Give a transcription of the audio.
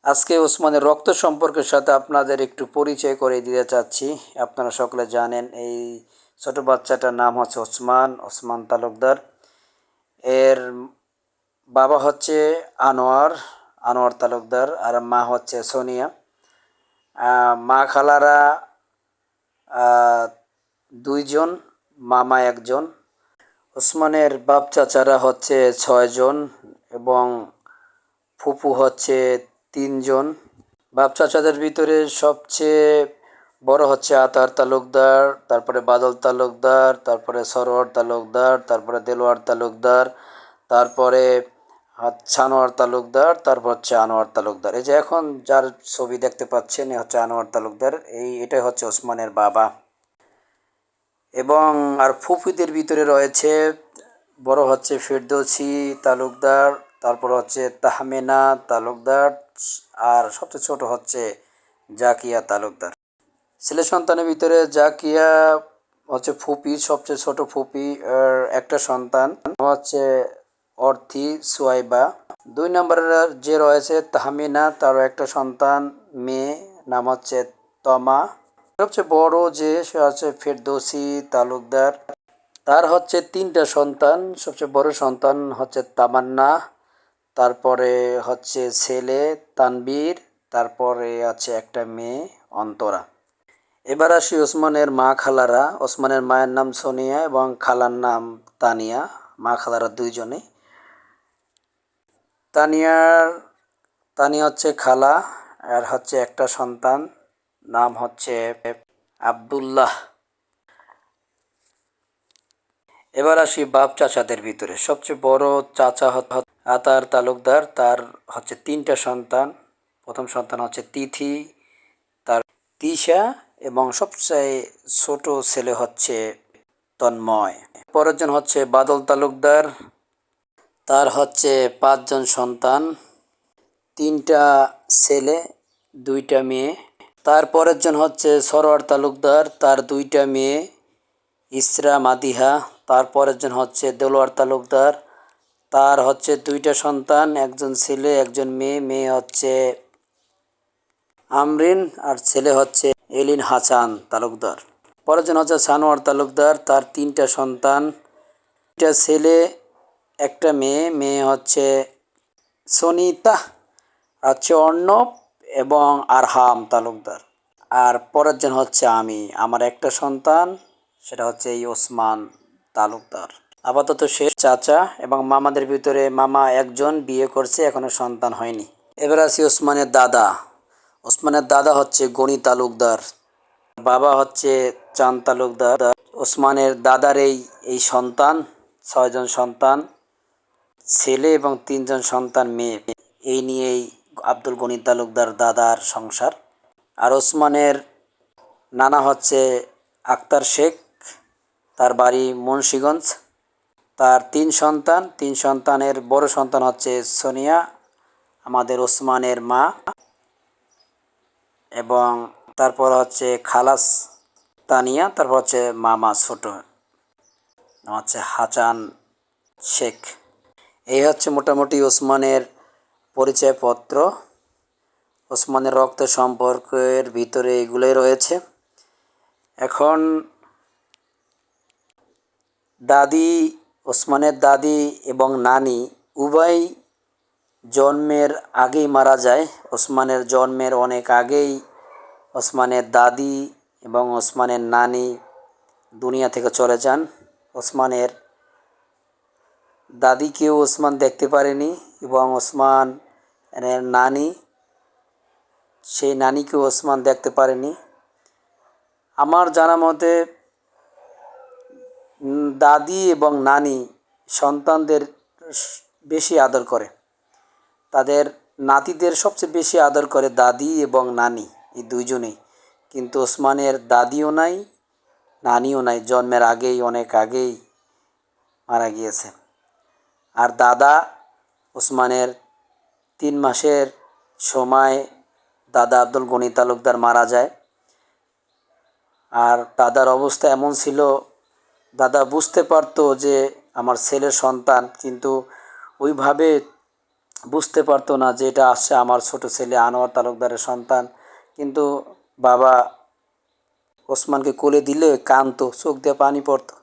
আজকে ওসমানের রক্ত সম্পর্কের সাথে আপনাদের একটু পরিচয় করে দিতে চাচ্ছি। আপনারা সকলে জানেন এই ছোট বাচ্চাটার নাম হচ্ছে ওসমান তালুকদার। এর বাবা হচ্ছে আনোয়ার তালুকদার, আর মা হচ্ছে সোনিয়া। মা খালারা দুইজন, মামা একজন। ওসমানের বাপ চাচারা হচ্ছে 6 জন এবং ফুপু হচ্ছে 3 জন। বাপ চাচাদের ভিতরে সবচেয়ে বড় হচ্ছে আতার তালুকদার, তারপরে বাদল তালুকদার, তারপরে সরোয়ার তালুকদার, তারপরে দেলোয়ার তালুকদার, তারপরে ছানোয়ার তালুকদার, তারপর হচ্ছে আনোয়ার তালুকদার। এই যে এখন যার ছবি দেখতে পাচ্ছেন এ হচ্ছে আনোয়ার তালুকদার, এটাই হচ্ছে ওসমানের বাবা। এবং আর ফুফুদের ভিতরে রয়েছে বড় হচ্ছে ফেরদৌসী তালুকদার, তারপর হচ্ছে তাহমেনা তালুকদার, আর সবচেয়ে ছোট হচ্ছে জাকিয়া তালুকদার। ছেলে সন্তানের ভিতরে জাকিয়া হচ্ছে ফুপি, সবচেয়ে ছোট ফুপি। আর একটা সন্তান হচ্ছে অর্থি সুয়াইবা। 2 নম্বরের যে রয়েছে তাহমিনা, তারও একটা সন্তান মেয়ে, নাম হচ্ছে তমা। সবচেয়ে বড় যে সে হচ্ছে ফেরদৌসী তালুকদার, তার হচ্ছে 3টা সন্তান। সবচেয়ে বড় সন্তান হচ্ছে তামান্না, তারপরে হচ্ছে ছেলে তানবীর, তারপরে আছে একটা মেয়ে অন্তরা। এবার আসি ওসমানের মা খালারা। ওসমানের মায়ের নাম সোনিয়া এবং খালার নাম তানিয়া। মা খালারা 2জনে। তানিয়া হচ্ছে খালা, আর হচ্ছে একটা সন্তান, নাম হচ্ছে আব্দুল্লাহ। এবার আসি বাপ চাচাদের ভিতরে। সবচেয়ে বড় চাচা হচ্ছে আতার তালুকদার, তার হচ্ছে 3টা সন্তান। প্রথম সন্তান হচ্ছে তিথি, তার তিশা, এবং সবচেয়ে ছোট ছেলে হচ্ছে তন্ময়। পরের জন হচ্ছে বাদল তালুকদার, তার হচ্ছে 5 জন সন্তান, 3টা ছেলে 2টা মেয়ে। তারপরের জন হচ্ছে সরোয়ার তালুকদার, তার 2টা মেয়ে ইসরা মাদিহা। তারপরের জন হচ্ছে দেলোয়ার তালুকদার, তার হচ্ছে 2টা সন্তান, একজন ছেলে একজন মেয়ে। মেয়ে হচ্ছে আমরিন, আর ছেলে হচ্ছে এলিন হাসান তালুকদার। পরের জন হচ্ছে সানোয়ার তালুকদার, তার 3টা সন্তান, 2টা ছেলে একটা মেয়ে। মেয়ে হচ্ছে সনিতা, হচ্ছে অর্ণব এবং আরহাম তালুকদার। আর পরের জন হচ্ছে আমার একটা সন্তান, সেটা হচ্ছে এই ওসমান তালুকদার। আপাতত শেষ চাচা এবং মামাদের ভিতরে মামা একজন বিয়ে করছে, এখনো সন্তান হয়নি। এবার আসি ওসমানের দাদা। ওসমানের দাদা হচ্ছে গনি তালুকদার, বাবা হচ্ছে চাঁদ তালুকদার। ওসমানের দাদার এই সন্তান, 6 জন সন্তান, ছেলে এবং 3জন সন্তান মেয়ে। এই নিয়েই আব্দুল গনি তালুকদার দাদার সংসার। আর ওসমানের নানা হচ্ছে আক্তার শেখ, তার বাড়ি মুন্সিগঞ্জ। তার 3 সন্তান, 3 সন্তানের বড় সন্তান হচ্ছে সোনিয়া, আমাদের ওসমানের মা। এবং তারপর হচ্ছে খালাস তানিয়া, তারপর হচ্ছে মামা ছোট হচ্ছে হাসান শেখ। এই হচ্ছে মোটামুটি ওসমানের পরিচয়পত্র। ওসমানের রক্ত সম্পর্কের ভিতরে এগুলোই রয়েছে। এখন দাদি, ওসমানের দাদি এবং নানি উভয় জন্মের আগেই মারা যায়। ওসমানের জন্মের অনেক আগেই ওসমানের দাদি এবং ওসমানের নানি দুনিয়া থেকে চলে যান। ওসমানের দাদিকেও ওসমান দেখতে পারেনি এবং ওসমানের নানি, সেই নানিকেও ওসমান দেখতে পারেনি। আমার জানা মতে দাদি এবং নানি সন্তানদের বেশি আদর করে, তাদের নাতিদের সবচেয়ে বেশি আদর করে দাদি এবং নানি, এই 2জনেই। কিন্তু ওসমানের দাদিও নাই, নানিও নাই, জন্মের আগেই, অনেক আগেই মারা গিয়েছে। আর দাদা, ওসমানের 3 মাসের সময় দাদা আব্দুল গনি তালুকদার মারা যায়। আর দাদার অবস্থা এমন ছিল, দাদা বুঝতে পারতো যে আমার ছেলের সন্তান, কিন্তু ওইভাবে বুঝতে পারতো না যে এটা আসছে আমার ছোট ছেলে আনোয়ার তালুকদারের সন্তান। কিন্তু বাবা ওসমানকে কোলে দিলে কাঁদতো, চোখ দিয়ে পানি পড়তো।